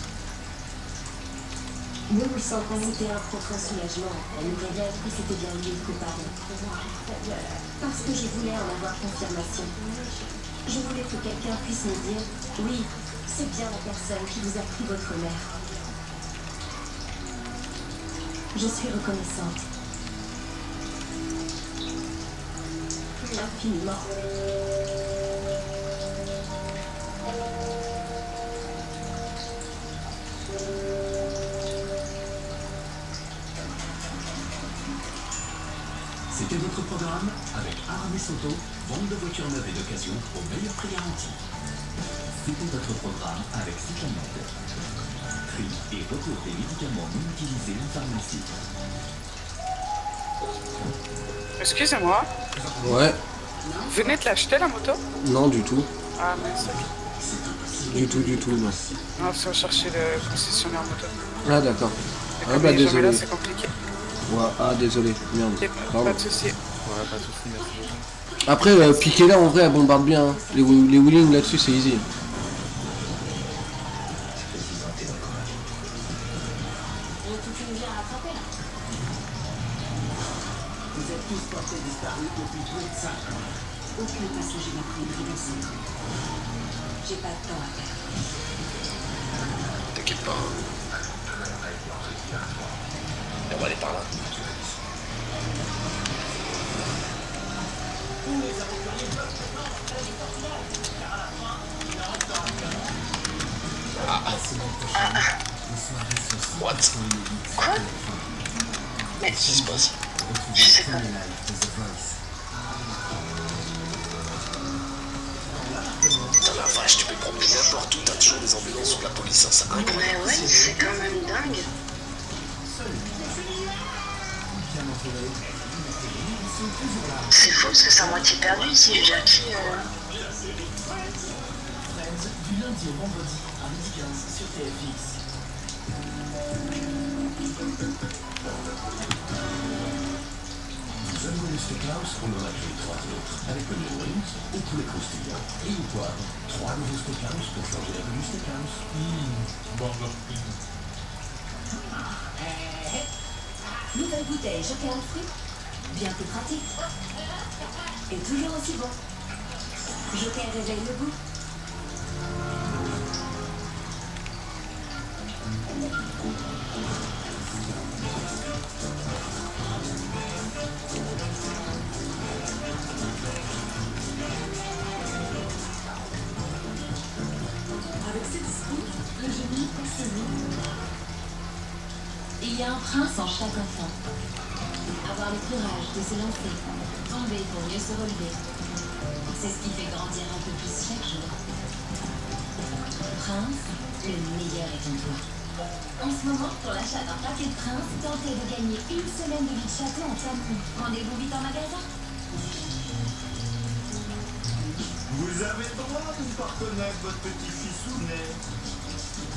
Ne vous sentez pas c'était un profond soulagement. Elle nous avait appris que c'était bien lui le coupable. Parce que je voulais en avoir confirmation. Je voulais que quelqu'un puisse me dire « Oui, c'est bien la personne qui vous a pris votre mère. » Je suis reconnaissante. Infiniment. C'était votre programme avec Aramis Auto, vente de voitures neuves et d'occasion au meilleur prix garanti. C'était votre programme avec Cyclamed. Tri et retour des médicaments non utilisés en pharmacie. Excusez-moi. Ouais. Vous venez de l'acheter la moto? Non, du tout. Ah mince. Du tout, non. Non, faut chercher le concessionnaire moto. Ah, d'accord. Et Ah, comme bah il est jamais désolé. là, c'est compliqué. Ouais, ah, désolé. Merde. Pardon. Pas de soucis. Ouais, pas de soucis, merci. Après, Piquet là, en vrai, elle bombarde bien. Hein. Les wheelings là-dessus, c'est easy. Vous êtes tous portés disparus depuis plus de 5 ans. Aucun passager n'a pris une vie dans 5 ans. J'ai pas de temps à perdre. T'inquiète pas. On va aller par là. What? Quoi? Mais qu'est-ce qui se passe? Je sais pas. Putain la vache, tu peux te promener n'importe où, t'as toujours des ambulances ou de la police, hein, c'est incroyable. Mais ouais, c'est quand même dingue. C'est faux parce que c'est à moitié perdu ici, Jackie. Du lundi au vendredi à midi 15 sur TFX. Django le Steakhouse, on en a créé 3 autres, avec le wings ou poulet croustillant et une poivre. 3 nouveaux steakhouse pour changer la vue du steakhouse. Burger King. Nouvelle bouteille Joker de fruits, bien plus pratique. Et toujours aussi bon. Joker réveille le goût. Avec cette discours, le génie se vit. Il y a un prince en chaque enfant. Avoir le courage de se lancer, tomber pour mieux se relever. C'est ce qui fait grandir un peu plus chaque jour. Prince, le meilleur est en toi. En ce moment, pour l'achat d'un paquet de Prince, tentez de gagner une semaine de vie de château en tampon. Rendez-vous vite en magasin. Vous avez le droit de ne pas reconnaître votre petit fils Sounet.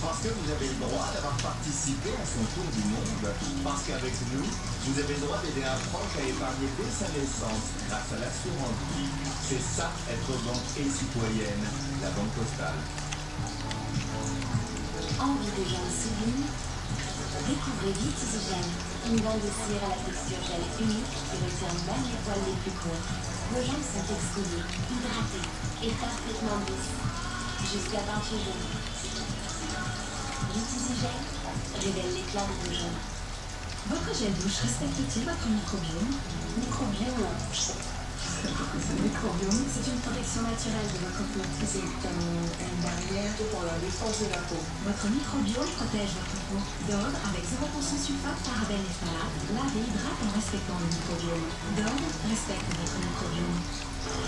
Parce que vous avez le droit d'avoir participé à son tour du monde. Parce qu'avec nous, vous avez le droit d'aider un proche à épargner dès sa naissance grâce à l'assurance vie. C'est ça, être banque et citoyenne. La Banque Postale. Envie de gens souvenirs? Découvrez Vitisygène, une bande de cire à la texture gel unique qui retient même les poils les plus courts. Vos jambes sont exfoliées, hydratées et parfaitement lisses. Jusqu'à 28 jours. Vitisygène révèle l'éclat de vos jambes. Votre gel douche respecte-t-il votre microbiome? Microbiome, microbiome, c'est une protection naturelle de votre peau. C'est comme une barrière pour la défense de la peau. Votre microbiome protège votre peau. Dove avec 0% sulfate, parabènes et phtalates. Lavez, hydrate en respectant le microbiome. Dove respecte votre microbiome.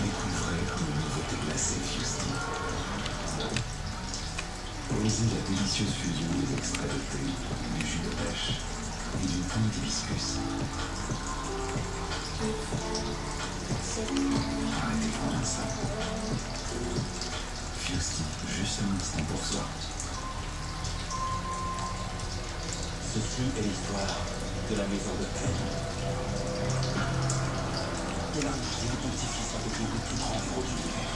Découvrez une nouveauté glacée Fusty. Osez la délicieuse fusion des extraits de thé, du jus de pêche et d'une pointe d'hibiscus. Arrêtez de prendre ça. Fusty, juste un instant pour soi. Ceci est l'histoire de la maison de Ted. De l'un des pontifistes avec le plus grand héros de l'univers.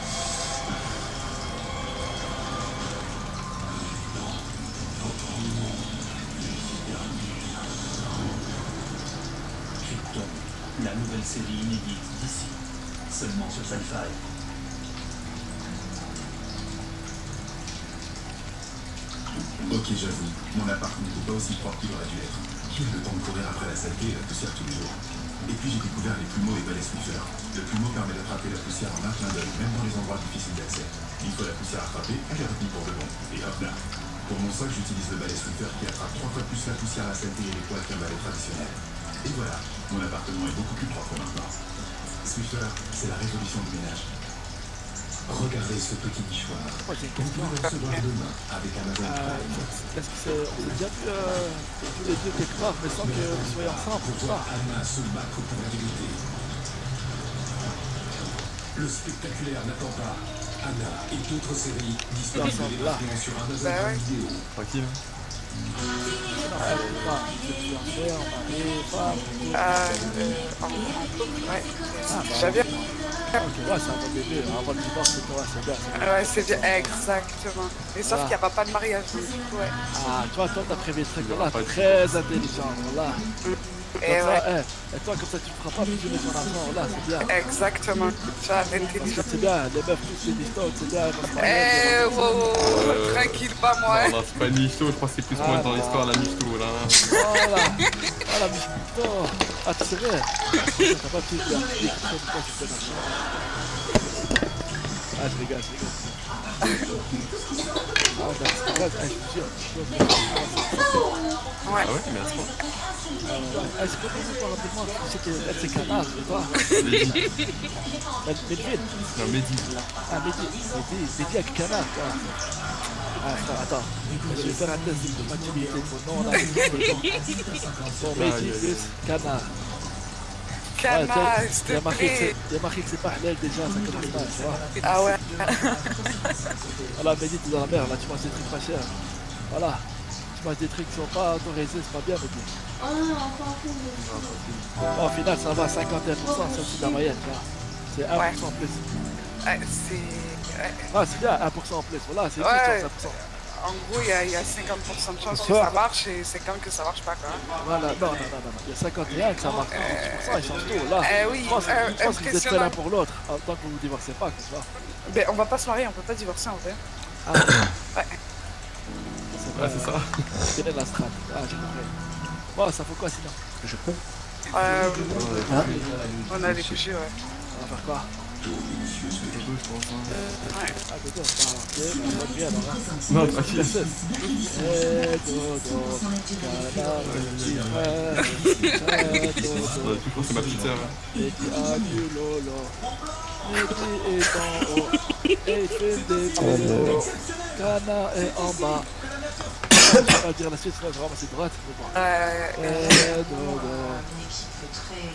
Krypton, la nouvelle série inédite d'ici, seulement sur Sci-Fi. Ok, j'avoue, mon appart n'était pas aussi propre qu'il aurait dû être. J'ai eu le temps de courir après la saleté et la poussière tous les jours. Et puis j'ai découvert les plumeaux et balais Swiffer. Le plumeau permet d'attraper la poussière en un clin d'œil, même dans les endroits difficiles d'accès. Une fois la poussière attrapée, elle est retenue pour de bon. Et hop là. Pour mon sol, j'utilise le balai Swiffer qui attrape 3 fois plus la poussière, la saleté et les poils qu'un balai traditionnel. Et voilà, mon appartement est beaucoup plus propre maintenant. Swiffer, c'est la révolution du ménage. Regardez ce petit nichoir. Vous pouvez le recevoir demain avec Amazon Prime. Est-ce que on s'est déjà vu tous les deux quelque part, mais sans que vous soyez ensemble Pour voir Anna se battre pour la vérité. Le spectaculaire n'attend pas. Anna et d'autres séries disponibles sur Amazon Prime Vidéo. Tranquille. J'avais. Ok, ouais, c'est un bon bébé, avant le divorce, c'est bien. Ouais, c'est bien, exactement. Et sauf qu'il n'y aura pas de mariage, du coup, ouais. Ah, toi, t'as prévu des trucs, voilà, très intelligent, voilà. Et Comme ouais. ça, et toi, comme ça, tu ne feras pas fusionner ton argent, voilà, c'est bien. Exactement. Tu as l'intelligence. C'est bien, les meufs, toutes les histoires, c'est bien. Tranquille, pas moi. Non, c'est pas une michto, je crois que c'est plus moi dans l'histoire, la michto, là. Voilà. Ah, la michto. Ah, tu sais vrai. T'as pas pu dire. Ah, je rigole. Ah, c'est vrai, je te jure. Ouais. Ah ouais, mais à ce point. Est-ce que tu peux rapidement, c'est canard, c'est toi? Medville. Non, Mehdi. Ah, Mehdi avec canard, quoi. Ah, attends, je vais faire un test de maturité pour nom, là. Bon, Mehdi plus canard. Canard, s'il te plaît. Il y a marqué que c'est pas halal déjà, ça commence mal, tu vois. Ah ouais. Voilà, Mehdi, t'es dans la mer, là, tu manges des trucs pas chers. Voilà. Tu manges des trucs qui sont pas autorisés, c'est pas bien, Mehdi. Bon, au final, ça va à 51%, c'est aussi de la moyenne, tu vois. C'est 1% en plus. Ouais, c'est... Ah, c'est bien, 1% en plus, voilà, c'est ouais. 5%. En gros, il y a 50% de chance que ça marche et 50% que ça marche pas, quoi. Voilà, non. Il y a 51 que ça marche 50%, ils changent tout, là. Oui, je pense que vous êtes prêts l'un pour l'autre, en tant que vous ne divorcez pas, tu vois. Ben, on va pas se marier, on peut pas divorcer, en vrai. Ah, ouais. C'est ça. Quelle est la strat? Ah, j'ai compris. Bon, ça faut quoi sinon? Je peux. On a les coucher, ouais. On va faire quoi? Ah, dodo, ok, on va bien alors, hein. Non, tranquille. Toujours c'est ma petite sœur. Et dit adieu lolo. Mehdi est en haut. Et il fait des vélos. Cana est en bas. On va dire la suite, sinon je vais ramasser droite. Ouais. Dodo.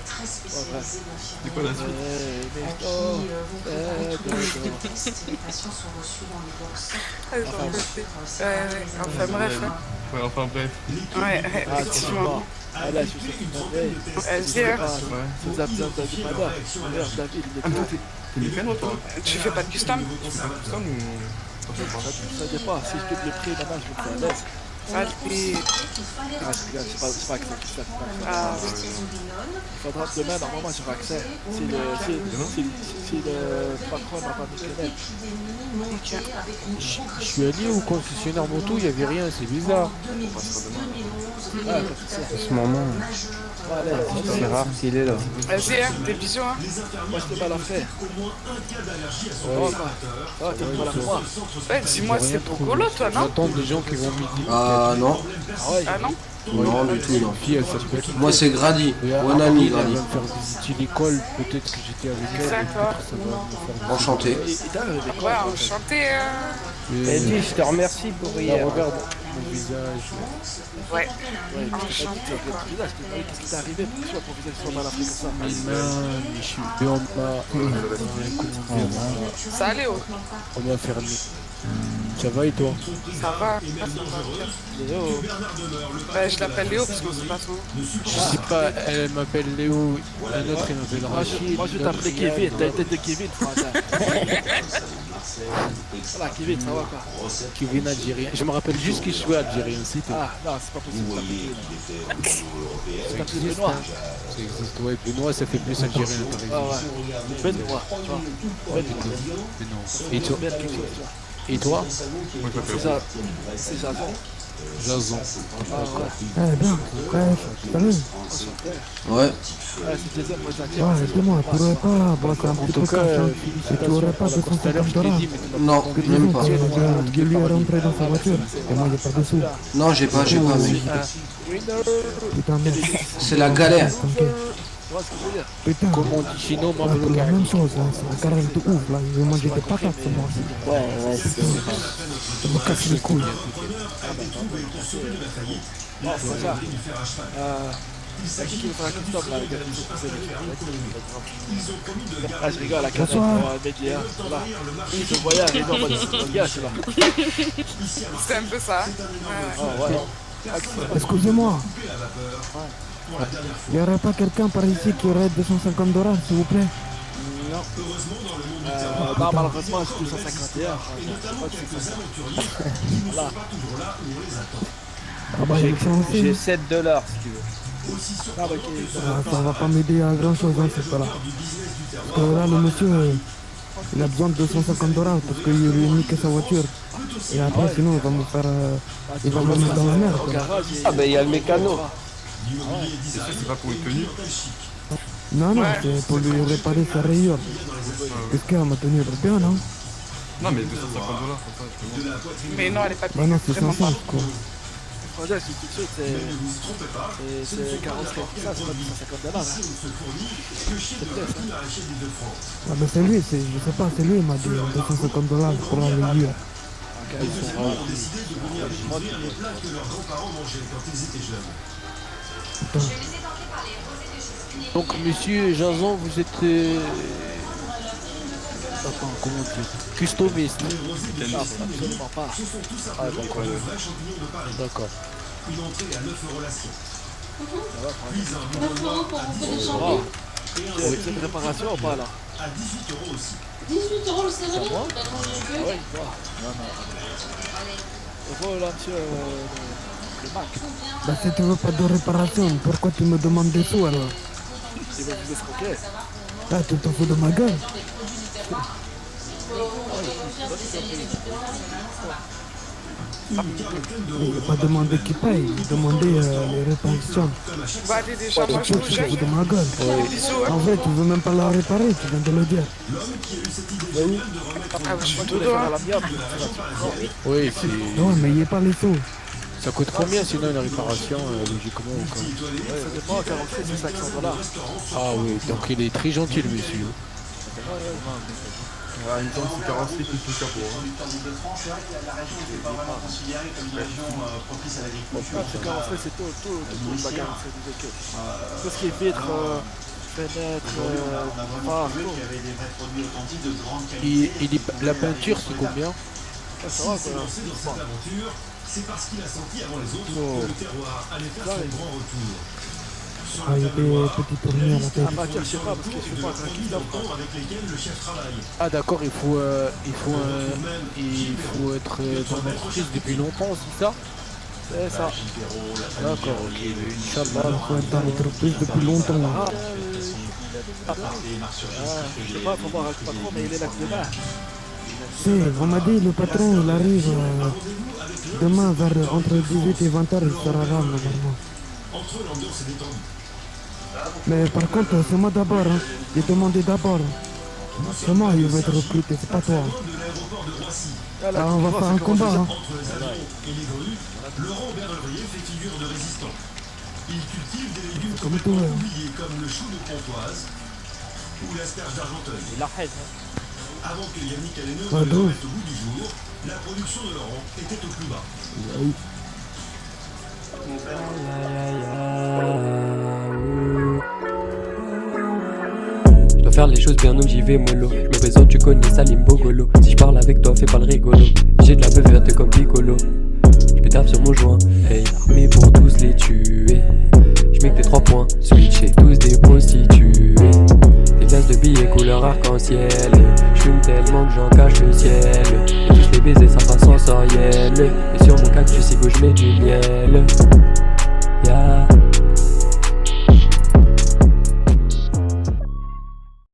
Très C'est quoi la suite? Enfin bref. Ouais, enfin bref. Ouais, effectivement. Ah là, je suis Vas-y, hein. C'est David, T'es mécano toi? Tu fais pas de custom? Ça ou... ça dépend, si je peux le prix là-bas, je vais le faire à l'aise. Ah, et... Ah, c'est pas accès qui se fait. Ah. Il faudra que demain, normalement, j'aurai accès. Si le patron m'a pas mis le Je suis allé au concessionnaire moto, il n'y avait rien, c'est bizarre. Ah, À ce moment, c'est rare qu'il est là. Vas-y, hein, des bisous, hein. Moi, je t'ai mal à faire. T'es mal à moi. Ouais, dis-moi, c'est Pogolo, toi, non? J'entends des gens qui vont m'y Ah non. Ah non? Non, du tout, non. Fille, elle s'appelle. Moi, c'est Grady. Mon ami Elle Grady. va me faire visiter l'école, peut-être que j'étais avec elle. D'accord. Ça va me faire Enchanté. Ouais, enchanté. Vas-y, je te remercie pour Là, hier. regarde mon visage. Ouais. Enchanté. Qu'est-ce qui t'est arrivé pour que ton visage soit mal appris comme ça? Mais je suis bien bas. Ça Léo. On m'a fermé. Ça va et toi? Ça va. Léo. Bah, je l'appelle Léo parce qu'on sait pas son nom. Je sais pas, elle m'appelle Léo, un autre il m'appelle Rachid. Moi je vais t'appeler Kevin, t'as une tête de Kevin, frère. Voilà, Kevin, ça va quoi? Kevin algérien. Je me rappelle juste qu'il jouait algérien, c'est tout. Ah non, c'est pas possible. C'est t'appeler Benoît. Ça existe, ouais. Benoît, ça fait plus algérien, par exemple. Ah ouais. Benoît, tu vois. Benoît. Et toi? Et toi? C'est ça. C'est Jason. Jason. Ah ouais. Eh bien, ouais, salut. Ouais. Ah, c'est Jason, moi j'attire. Ouais, dis-moi, tu n'aurais pas bossé un En petit tout peu cas, comme ça. Et tu félicitations. n'aurais pas Tout à l'heure, je 250 te l'ai dollars. dit, mais Non, Que même disons pas. que lui est rentré dans sa voiture. Et moi, j'ai pas de sous. Non, j'ai pas, mec. Putain, merde. C'est la galère. T'inquiète. Tu vois ce que je veux dire? Putain. Comme on dit chez nous, Là, Mablo c'est la Karim. même chose, là. C'est la carrière de ouf, là. Je vais manger des patates ce mois-ci. Ouais, c'est Ça me casse les couilles. Bon, c'est ça. C'est qui veut faire un custom là? Ah, je rigole, la carte média. Voilà. Il se voyait arriver en mode gars, c'est là. C'est un peu ça. Oh, ouais. Excusez-moi. Il n'y aurait pas quelqu'un par ici qui aurait 250 dollars, s'il vous plaît? Non. Non, malheureusement, c'est 251. Voilà. Ah bah, il faut J'ai aussi. 7 dollars si tu veux. Ah, bah, ok. Ça va pas m'aider à grand chose, hein, c'est pas là. Parce que là, le monsieur, il a besoin de 250 dollars parce qu'il lui a niqué sa voiture. Et après, sinon, il va me faire. Il va me mettre dans la merde. quoi. Ah ben il y a le mécano. Et ça, c'est pas pour une tenue? Non, non, c'est pour lui réparer sa rayure. Qu'est-ce qu'il y a, ma tenue, elle est bien, non? Non, mais 250 dollars, c'est pas. Mais non, elle est pas Bah non, c'est vraiment 500, pas. quoi. Franchement, c'est tout de suite, c'est 40 ça, c'est pas 250 dollars. C'est peut-être, hein. Ah bah c'est lui, je sais pas, c'est lui, il m'a dit 250 dollars pour la rayure. Donc, monsieur Jason, vous êtes. Attends, comment dire? Customiste. Non, absolument pas. Ah, d'accord. D'accord. Une entrée à 9 € l'assiette. C'est une réparation ou pas là? À 18 € aussi. 18 € le cérémonie? Ah oui, toi. Et voilà, monsieur, le Mac. Bah si tu veux pas de réparation, pourquoi tu me demandes des sous alors? Il va vous escroquer. Ah, tu t'en fous de ma gueule? Il n'a pas demandé qui paye, il demandait les réparations. Bah, allez, déjà, moi, je Tu te te jure. fous de ma gueule. Bisous, hein. En vrai, tu veux même pas la réparer, tu viens de le dire. Ah, bah, je suis Tu tout voulais faire droit. l'amiable. Oui, c'est. Non, mais il n'y a pas les sous. Ça coûte combien sinon une réparation, logiquement ou quoi? Ça dépend, 46 c'est 500 dollars. Ah oui, donc il est très gentil le monsieur. Ah, il me semble que c'est 48 plus tout capot. C'est 46, c'est tout le bagarre, c'est du vécu. Tout ce qui est vitre, fenêtres, La peinture, c'est combien? ça va quoi. C'est parce qu'il a senti avant les autres que le terroir allait faire son grand retour. Ah, il y a des petits tourniers à la tête. Ah bah je sais pas, parce que je suis pas tranquille avec lesquels le chef travaille. Ah d'accord, il faut être dans l'entreprise depuis longtemps, c'est ça? C'est ça. D'accord, ok, Inch'Allah. Il faut être dans l'entreprise depuis longtemps. Je sais pas, faut voir avec le patron, mais il est là que demain. On m'a dit, le patron, il arrive demain vers entre 18 et 20h, il sera là normalement. Mais par contre, c'est moi d'abord, hein. J'ai demandé d'abord. C'est moi, il va être recruté, c'est pas toi. Ah, on va faire un combat, hein. Laurent Berrerier fait figure de résistant. Il cultive des légumes Comme toi, hein. oubliés comme le chou de Pontoise ou l'asperge d'Argenteuil. Il l'arrête. Avant que Yannick Alleneux Ouais, ne le donc. mette au bout du jour, la production de Laurent était au plus bas. Oui. Je dois faire les choses bien donc j'y vais mollo. Je me présente, tu connais Salim Bogolo. Si je parle avec toi, fais pas le rigolo. J'ai de la beuh verte comme Piccolo. Je pétave sur mon joint, hey, mais pour tous les tuer. Je mets que des 3 points, switch et tous des prostituées. Des glaces de billets couleur arc-en-ciel. Je fume tellement que j'en cache le ciel. Et tous les baisers ça passe sensoriel. Et sur mon cactus, si je mets du miel. Yeah.